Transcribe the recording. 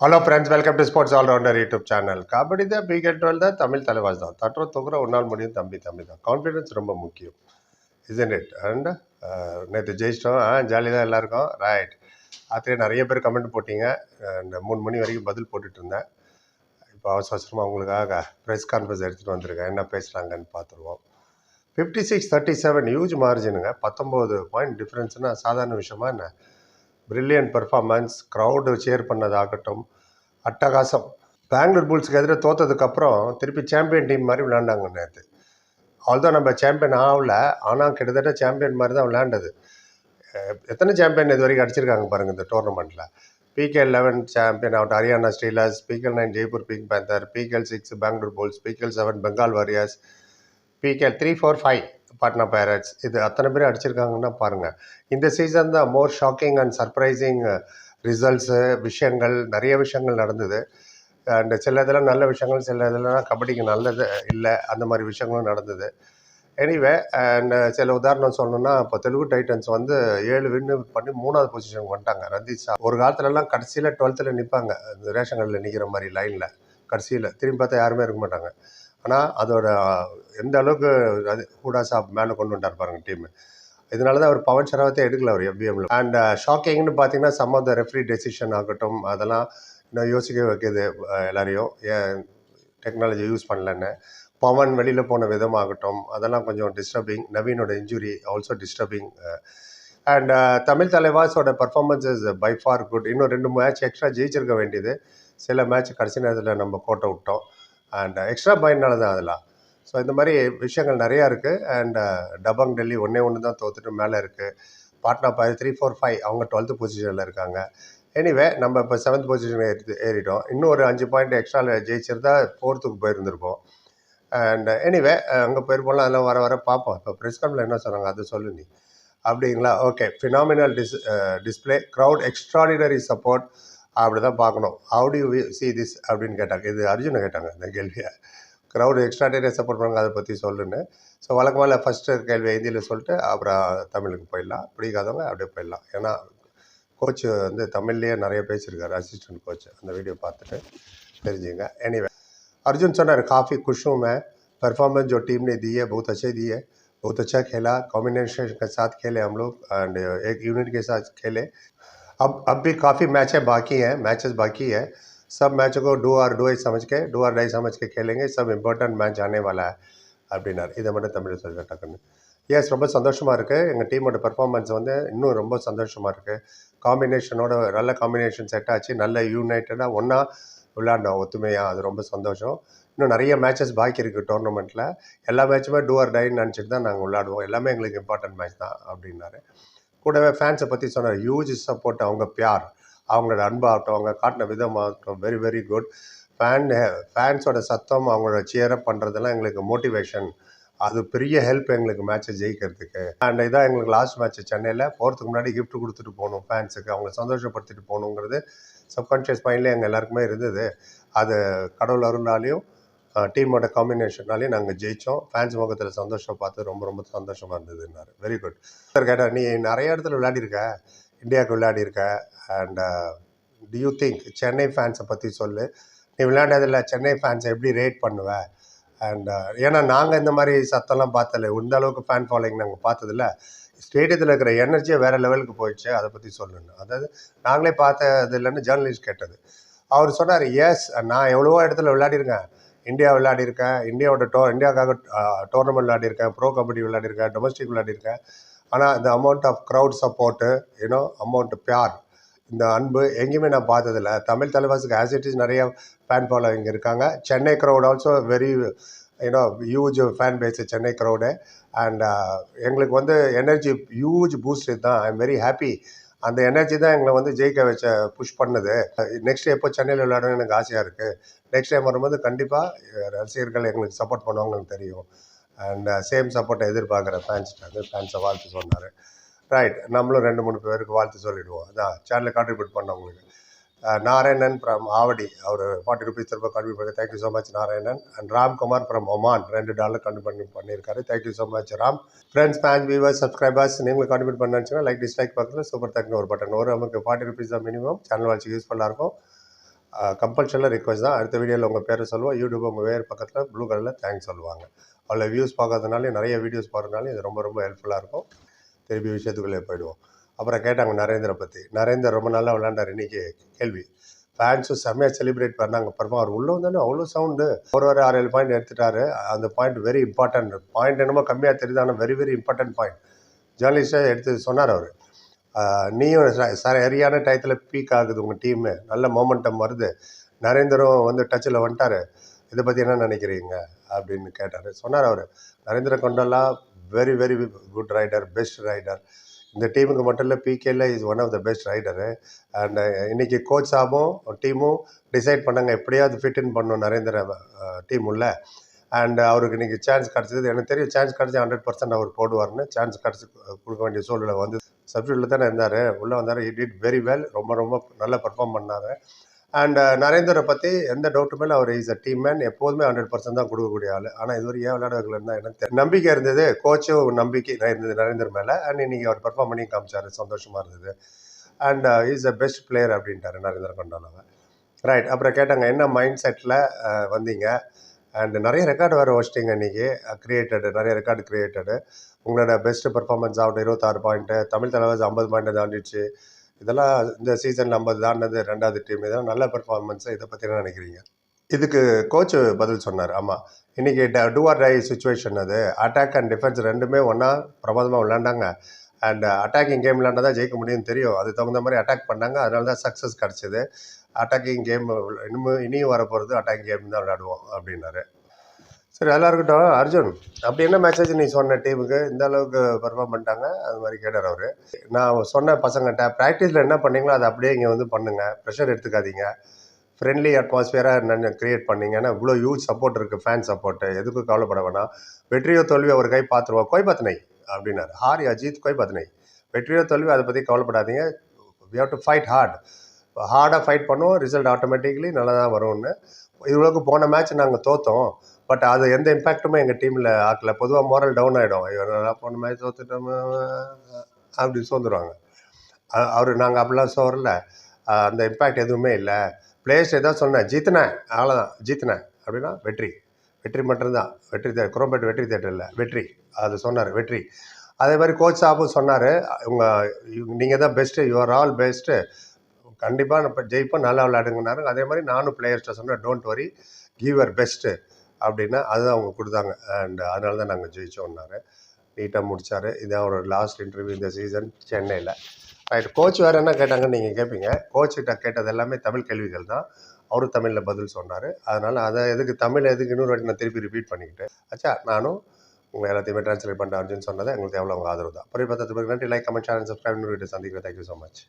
Hello friends, welcome to Sports All Rounder YouTube channel. Kabaddi தான் begat twelve தான் தமிழ் தலைவாஸ் தான் தட்டுற தொகுற ஒரு நாள் முடியும் தம்பி தான் கான்ஃபிடன்ஸ் ரொம்ப முக்கியம் இஸ்ன்ட் இட் அண்ட் நேற்று ஜெயிச்சிட்டோம் ஜாலி தான் எல்லாருக்கும் ரைட் ராத்திரி நிறைய பேர் கமெண்ட் போட்டிங்க அண்ட் 3 மணி வரைக்கும் பதில் போட்டுட்டு இருந்தேன். இப்போ அவசரமாக உங்களுக்காக ப்ரெஸ் கான்ஃபரன்ஸ் எடுத்துகிட்டு வந்திருக்கேன். என்ன பேசுகிறாங்கன்னு பார்த்துருவோம். 56-37 ஹியூஜ் மார்ஜினுங்க. 19 பாயிண்ட் டிஃப்ரென்ஸ்னா சாதாரண விஷயமா என்ன? பிரில்லியன்ட் பெர்ஃபார்மன்ஸ், க்ரௌடு சேர் பண்ணதாகட்டும், அட்டகாசம். பெங்களூர் புல்ஸுக்கு எதிராக தோற்றதுக்கப்புறம் திருப்பி சாம்பியன் டீம் மாதிரி விளையாண்டாங்க நேற்று. ஆல்தான் நம்ம சாம்பியன் ஆகல, ஆனால் கிட்டத்தட்ட சாம்பியன் மாதிரி தான் விளையாண்டது. எத்தனை சாம்பியன் இது வரைக்கும் அடிச்சிருக்காங்க பாருங்கள் இந்த டோர்னமெண்ட்டில். PKL 11 சாம்பியன் அவுட் Haryana Steelers, PKL 9 Jaipur Pink Panther, PKL 6 Bengaluru Bulls, PKL 7 Bengal Warriors, PKL 3, 4, 5 Patna Pirates. இது அத்தனை பேர் அடிச்சிருக்காங்கன்னா பாருங்கள். இந்த சீசன் தான் more shocking and surprising results, விஷயங்கள், நிறைய விஷயங்கள் நடந்தது. அண்ட் சில இதெல்லாம் நல்ல விஷயங்கள், சில இதெல்லாம் கபடிக்கு நல்லது இல்லை, அந்த மாதிரி விஷயங்களும் நடந்தது. எனிவே அண்ட் சில உதாரணம் சொல்லணும்னா, இப்போ தெலுங்கு டைட்டன்ஸ் வந்து 7 வின்னு பண்ணி 3வது பொசிஷனுக்கு வந்துட்டாங்க. ரஞ்சித் ஷா ஒரு காலத்துலலாம் கடைசியில் 12th நிற்பாங்க, இந்த ரேஷன் கடையில் நிற்கிற மாதிரி லைனில் கடைசியில் திரும்பி பார்த்தா யாருமே இருக்க மாட்டாங்க. ஆனால் அதோட எந்த அளவுக்கு அது ஹூடா சாப் மேலே கொண்டு வந்துட்டார் பாருங்க டீம். இதனால தான் அவர் பவன் ஷராவத்தை எடுக்கல அவர் FBMல. அண்ட் ஷாக்கிங்னு பார்த்தீங்கன்னா some of the referee decision ஆகட்டும், அதெல்லாம் இன்னும் யோசிக்க வைக்கிது எல்லாரையும், ஏன் டெக்னாலஜி யூஸ் பண்ணலன்னு. பவன் வெளியில் போன விதமாகட்டும், அதெல்லாம் கொஞ்சம் டிஸ்டர்பிங். நவீனோட injury also disturbing. And Tamil தலைவாஸோட performance is by far good. இன்னும் 2 மேட்ச் எக்ஸ்ட்ரா ஜெயிச்சிருக்க வேண்டியது. சில மேட்ச் கடைசி நேரத்தில் நம்ம கோட்டை விட்டோம். அண்ட் எக்ஸ்ட்ரா பாயிண்ட்னால தான் அதெல்லாம். ஸோ இந்த மாதிரி விஷயங்கள் நிறையா இருக்குது. அண்ட் டபங் டெல்லி 1-1 தான் தோத்துட்டு மேலே இருக்குது. பாட்னா பைரட்ஸ் 3, 4, 5 அவங்க 12th பொசிஷனில் இருக்காங்க. எனிவே நம்ம இப்போ 7th பொசிஷன் ஏறிட்டோம். இன்னும் ஒரு 5 பாயிண்ட் எக்ஸ்ட்ரா ஜெயிச்சிருந்தா 4th போயிருந்திருப்போம். அண்ட் எனிவே அங்கே போயிருப்போம்லாம், அதெல்லாம் வர வர பார்ப்போம். இப்போ ப்ரெஸ் கான்ஃபரன்ஸ்ல என்ன சொன்னாங்க அதை சொல்லு நீ. அப்படிங்களா? Okay. Phenomenal display, crowd extraordinary support, அப்படி தான் பார்க்கணும். How to you see this அப்படின்னு கேட்டாங்க. இது அர்ஜுனை கேட்டாங்க இந்த கேள்வியை. க்ரௌடு எக்ஸ்ட்ராடினரி சப்போர்ட் பண்ணுங்க, அதை பற்றி சொல்லுன்னு. ஸோ வழக்கமாக ஃபஸ்ட்டு கேள்வி ஹிந்தியில் சொல்லிட்டு அப்புறம் தமிழுக்கு போயிடலாம். பிடிக்காதவங்க அப்படியே போயிடலாம். ஏன்னா கோச் வந்து தமிழ்லேயே நிறைய பேசியிருக்காரு, அசிஸ்டன்ட் கோச். அந்த வீடியோ பார்த்துட்டு தெரிஞ்சுங்க. एनीवे अर्जुन सोनार काफ़ी खुश हूँ मैं, परफॉर्मेंस जो टीम ने दी है बहुत अच्छे दी है, बहुत अच्छा खेला, कॉम्बिनेशन के साथ खेले हम लोग एंड एक यूनिट के साथ खेले. अब भी काफ़ी मैचेस बाकी है. सब मैचों को डू और डाई समझ के खेलेंगे. सब इम्पोर्टेंट मैच आने वाला है அப்படின்னார். இதை மட்டும் தமிழ் சொல்லிட்டேன் டக்குன்னு. எஸ், ரொம்ப சந்தோஷமாக இருக்குது. எங்கள் டீமோட பெர்ஃபார்மன்ஸ் வந்து இன்னும் ரொம்ப சந்தோஷமாக இருக்குது. காம்பினேஷனோட நல்ல காம்பினேஷன் செட் ஆச்சு. நல்ல யுனைட்டடாக ஒன்றா விளையாண்டோம் ஒத்துமையாக. அது ரொம்ப சந்தோஷம். இன்னும் நிறைய மேட்சஸ் பாக்கி இருக்குது டோர்னமெண்ட்டில். எல்லா மேட்சுமே டூ ஆர் டைன்னு நினச்சிட்டு தான் நாங்கள் விளையாடுவோம். எல்லாமே எங்களுக்கு இம்பார்ட்டன்ட் மேட்ச் தான் அப்படின்னாரு. கூடவே ஃபேன்ஸை பற்றி சொன்னார். ஹியூஜ் சப்போர்ட், அவங்க பியார், அவங்களோட அன்பாகட்டும், அவங்க காட்டின விதமாகட்டும், வெரி வெரி குட். ஃபேன்ஸோட சத்தம், அவங்களோட சியரப் பண்ணுறதெல்லாம் எங்களுக்கு மோட்டிவேஷன். அது பெரிய ஹெல்ப் எங்களுக்கு மேட்சை ஜெயிக்கிறதுக்கு. அண்ட் இதான் எங்களுக்கு லாஸ்ட் மேட்ச் சென்னையில். போகிறதுக்கு முன்னாடி கிஃப்ட் கொடுத்துட்டு போகணும் ஃபேன்ஸுக்கு, அவங்கள சந்தோஷப்படுத்திட்டு போகணுங்கிறது சப்கான்ஷியஸ் மைண்ட்லேயே எங்கள் எல்லாருக்குமே இருந்தது. அது கடவுள் அருளாலையும் டீமோட காம்பினேஷனாலையும் நாங்கள் ஜெயித்தோம். ஃபேன்ஸ் முகத்தில் சந்தோஷம் பார்த்து ரொம்ப ரொம்ப சந்தோஷமாக இருந்ததுன்னாரு. Very good. சார் கேட்டால், நீ நிறைய இடத்துல விளையாடிருக்க, இந்தியாவுக்கு விளையாடிருக்க, and do you think Chennai ஃபேன்ஸை பற்றி சொல்லு. நீ விளையாண்டதில்ல, சென்னை ஃபேன்ஸை எப்படி ரேட் பண்ணுவேன்? அண்ட் ஏன்னா நாங்கள் இந்த மாதிரி சத்தம்லாம் பார்த்ததில்ல, இந்த அளவுக்கு ஃபேன் ஃபாலோயிங் நாங்கள் பார்த்ததில்ல. ஸ்டேடியத்தில் இருக்கிற எனர்ஜியை வேறு லெவலுக்கு போயிடுச்சு, அதை பற்றி சொல்லணும். அதாவது நாங்களே பார்த்தது இல்லைன்னு ஜேர்னலிஸ்ட் கேட்டது. அவர் சொன்னார், எஸ், நான் எவ்வளவோ இடத்துல விளையாடிருக்கேன். இந்தியா விளையாடிருக்கேன், இந்தியாவுக்காக டோர்னமெண்ட் விளையாடிருக்கேன், ப்ரோ கபடி விளையாடிருக்கேன், டொமஸ்டிக் விளையாடிருக்கேன். ஆனால் இந்த amount of crowd support, amount பியார், இந்த அன்பு எங்கேயுமே நான் பார்த்ததில்ல. தமிழ் தலைவாசுக்கு ஆஸ் இட் இஸ் நிறைய ஃபேன் ஃபாலோவிங் இருக்காங்க. Chennai crowd also very huge fan base Chennai crowd. And எங்களுக்கு வந்து எனர்ஜி ஹியூஜ் பூஸ்ட் தான். I am very happy. அந்த எனர்ஜி தான் எங்களை வந்து ஜெயிக்க வச்ச புஷ் பண்ணுது. நெக்ஸ்ட் எப்போ சென்னையில் விளையாடணும்னு எனக்கு ஆசையாக இருக்குது. நெக்ஸ்ட் டைம் வரும்போது கண்டிப்பாக ரசிகர்கள் எங்களுக்கு சப்போர்ட் பண்ணுவாங்கன்னு தெரியும். அண்ட் சேம் சப்போர்ட்டை எதிர்பார்க்குற ஃபேன்ஸை வாழ்த்து சொன்னார். ரைட், நம்மளும் 2-3 பேருக்கு வாழ்த்து சொல்லிவிடுவோம். அதான் சேனலில் கான்ட்ரிபியூட் பண்ணவங்களுக்கு. நாராயணன் ஃப்ரம் ஆவடி, அவர் 40 rupees திரும்ப கான்ட்ரிபியூட் பண்ணி, thank you so much Narayanan. And Ramkumar from Oman $2 contribute பண்ணியிருக்காரு. Thank you so much Ram. Friends, fans, viewers, subscribers, நீங்களும் கான்ட்ரிபியூட் பண்ணாச்சுன்னா லைக் டிஸ்லைக் பக்கத்தில் சூப்பர் தேங்க்னு ஒரு பட்டன் வரும். நமக்கு 40 rupees தான் மினிமம். சேனல் வச்சு யூஸ்ஃபுல்லாக இருக்கும். கம்பல்ஷனில் ரிக்வஸ்ட் தான். அடுத்த வீடியோவில் உங்கள் பேரை சொல்லுவோம். யூடியூப் உங்கள் பேர் பக்கத்தில் ப்ளூ கலரில் தேங்க்ஸ் சொல்லுவாங்க. அவ்வளோ வியூஸ் பார்க்கறதுனாலே நிறைய வீடியோஸ் பார்க்கறதுனால இது ரொம்ப ரொம்ப ஹெல்ப்ஃபுல்லாக இருக்கும். திருப்பி விஷயத்துக்குள்ளே போயிடுவோம். அப்புறம் கேட்டாங்க நரேந்திர பற்றி. நரேந்தர் ரொம்ப நல்லா விளையாண்டார். இன்றைக்கி கேள்வி ஃபேன்ஸும் செம்மையாக செலிப்ரேட் பண்ணாங்க. அப்புறமா அவர் உள்ளே வந்தானே அவ்வளோ சவுண்டு. ஒரு 6-7 பாயிண்ட் எடுத்துட்டாரு. அந்த பாயிண்ட் வெரி இம்பார்ட்டன்ட் பாயிண்ட். என்னமோ கம்மியாக தெரியுது, ஆனால் வெரி வெரி இம்பார்ட்டன்ட் பாயிண்ட். ஜேர்னலிஸ்டாக எடுத்து சொன்னார் அவர். நீயும் சரியான டயத்தில் பீக் ஆகுது உங்கள் டீமு, நல்ல மொமெண்டம் வருது, நரேந்தரும் வந்து டச்சில் வந்துட்டார், இதை பற்றி என்ன நினைக்கிறீங்க அப்படின்னு கேட்டார். சொன்னார் அவர், Narender Kandola very very good raider, best raider. இந்த டீமுக்கு மட்டும் இல்லை, பிகேல is one of the best raider. அண்ட் இன்றைக்கி கோச் சாபும் டீமும் டிசைட் பண்ணாங்க எப்படியாவது ஃபிட் இன் பண்ணணும் நரேந்திர டீம் உள்ள. அண்ட் அவருக்கு இன்றைக்கி சான்ஸ் கிடச்சிது. எனக்கு தெரியும் சான்ஸ் கிடச்சி 100% அவர் போடுவார்னு. சான்ஸ் கிடச்சி கொடுக்க வேண்டிய சூழ்நிலை வந்து சப்ஸ்டியூட்டில் தானே இருந்தார். உள்ளே வந்தார். He did very well. ரொம்ப ரொம்ப நல்லா பர்ஃபார்ம் பண்ணார். அண்ட் நரேந்தரை பற்றி எந்த டவுட்டுமே இல்லை. அவர் இஸ் அ டீம் மேன். எப்போதுமே 100% தான் கொடுக்கக்கூடிய ஆள். ஆனால் இதுவரை ஏன் விளையாட வைக்கலன்னு எனக்கு தெரியும். நம்பிக்கை இருந்தது, கோச்சும் நம்பிக்கை இருந்தது நரேந்தர் மேலே. அண்ட் இன்றைக்கி அவர் பர்ஃபார்ம் பண்ணி காமிச்சார். சந்தோஷமாக இருந்தது. And is a best player அப்படின்ட்டார் நரேந்திர கொண்டாலாவை. ரைட். அப்புறம் கேட்டாங்க என்ன மைண்ட் செட்டில் வந்தீங்க. அண்ட் நிறைய ரெக்கார்டு வேறு வச்சிட்டிங்க இன்றைக்கி. நிறைய ரெக்கார்டு கிரியேட்டடு. உங்களோட பெஸ்ட்டு பர்ஃபார்மன்ஸ் ஆகட்டும், 26 பாயிண்ட்டு. தமிழ் தலைவாஸ் 50 பாயிண்ட்டை தாண்டிடுச்சு. இதெல்லாம் இந்த சீசனில் 50 தாண்டினது 2வது டீம். இதெல்லாம் நல்ல பெர்ஃபார்மன்ஸு. இதை பற்றி என்ன நினைக்கிறீங்க? இதுக்கு கோச்சு பதில் சொன்னார். ஆமாம், இன்றைக்கி டூ ஆர் டை சுச்சுவேஷன். அது அட்டாக் அண்ட் டிஃபென்ஸ் ரெண்டுமே ஒன்றா பிரமாதமாக விளையாண்டாங்க. அண்ட் அட்டாக்கிங் கேம் விளையாண்டா தான் ஜெயிக்க முடியும்னு தெரியும். அதுக்கு தகுந்த மாதிரி அட்டாக் பண்ணாங்க. அதனால தான் சக்ஸஸ் கிடச்சிது. அட்டாக்கிங் கேம் இனியும் வரப்போகிறது அட்டாக்கிங் கேம் தான் விளையாடுவோம் அப்படின்னாரு. சரி, நல்லா இருக்கட்டும். அர்ஜுன், அப்படி என்ன மெசேஜ் நீ சொன்ன டீமுக்கு இந்த அளவுக்கு பர்ஃபார்ம் பண்ணிட்டாங்க? அது மாதிரி கேட்டார் அவர். நான் சொன்ன பசங்கள்கிட்ட ப்ராக்டிஸில் என்ன பண்ணீங்களோ அதை அப்படியே இங்கே வந்து பண்ணுங்கள், ப்ரெஷர் எடுத்துக்காதீங்க, ஃப்ரெண்ட்லி அட்மாஸ்பியராக என்னென்ன க்ரியேட் பண்ணிங்கன்னா இவ்வளோ ஹியூஜ் சப்போர்ட் இருக்குது, ஃபேன் சப்போர்ட்டு, எதுக்கும் கவலைப்பட வேணாம். வெற்றியோ தோல்வியோ ஒரு கை பார்த்துருவோம், கோய் பாத் நை அப்படின்னாரு. ஹாரி அஜித் கோய் பாத் நை, வெற்றியோ தோல்வி அதை பற்றி கவலைப்படாதீங்க, வி ஹவ் டு ஃபைட் ஹார்டாக ஃபைட் பண்ணுவோம், ரிசல்ட் ஆட்டோமேட்டிக்கலி நல்லா தான் வரும்னு. இவ்வளோக்கு போன மேட்ச் நாங்கள் தோற்றோம், பட் அது எந்த இம்பேக்ட்டுமே எங்கள் டீமில் ஆக்கல. பொதுவாக மோரல் டவுன் ஆகிடும். நல்லா போன மேட்ச் தோத்துட்டோம் அப்படி சோர்ந்துருவாங்க. அவர் நாங்கள் அப்படிலாம் சோறல, அந்த இம்பேக்ட் எதுவுமே இல்லை. பிளேயர்ஸ் ஏதாவது சொன்னேன், ஜீத்தினேன் அவ்வளோதான், ஜீத்தினேன் அப்படின்னா வெற்றி மட்டும்தான். குரோம்பேட் வெற்றி தேட்டர் இல்லை, வெற்றி. அது சொன்னார், வெற்றி. அதே மாதிரி கோச் சாப்பும் சொன்னார், நீங்கள் தான் பெஸ்ட்டு, யூஆர் ஆல் பெஸ்ட்டு, கண்டிப்பாக இப்போ ஜெயிப்போம், நல்லா விளையாடுங்கன்னாரு. அதே மாதிரி நானும் பிளேயர்ஸ்ட்டை சொன்னேன், don't worry, give your best அப்படின்னா அதுதான் அவங்க கொடுத்தாங்க. அண்ட் அதனால தான் நாங்கள் ஜெயித்தோம்னாரு. நீட்டாக முடித்தார். இதான் ஒரு லாஸ்ட் இன்டர்வியூ இந்த சீசன் சென்னையில். ரைட். கோச் வேறு என்ன கேட்டாங்கன்னு நீங்கள் கேட்பீங்க. கோச்சுக்கிட்ட கேட்டது எல்லாமே தமிழ் கேள்விகள் தான். அவரும் தமிழில் பதில் சொன்னார். அதனால் அதை தமிழ் எதுக்கு இன்னொரு வாட்டி நான் திருப்பி ரிப்பீட் பண்ணிக்கிட்டு நானும் உங்கள் எல்லாத்தையுமே ட்ரான்ஸ்லேட் பண்ணுறேன் அப்படின்னு சொன்னதை எங்களுக்கு எவ்வளோ உங்கள் ஆதரவு தான். பரிபத்தத்துக்கு நன்றி. Like, comment, channel, subscribe. இன்னொரு வீடியோ சந்திக்கிறேன். Thank you so much.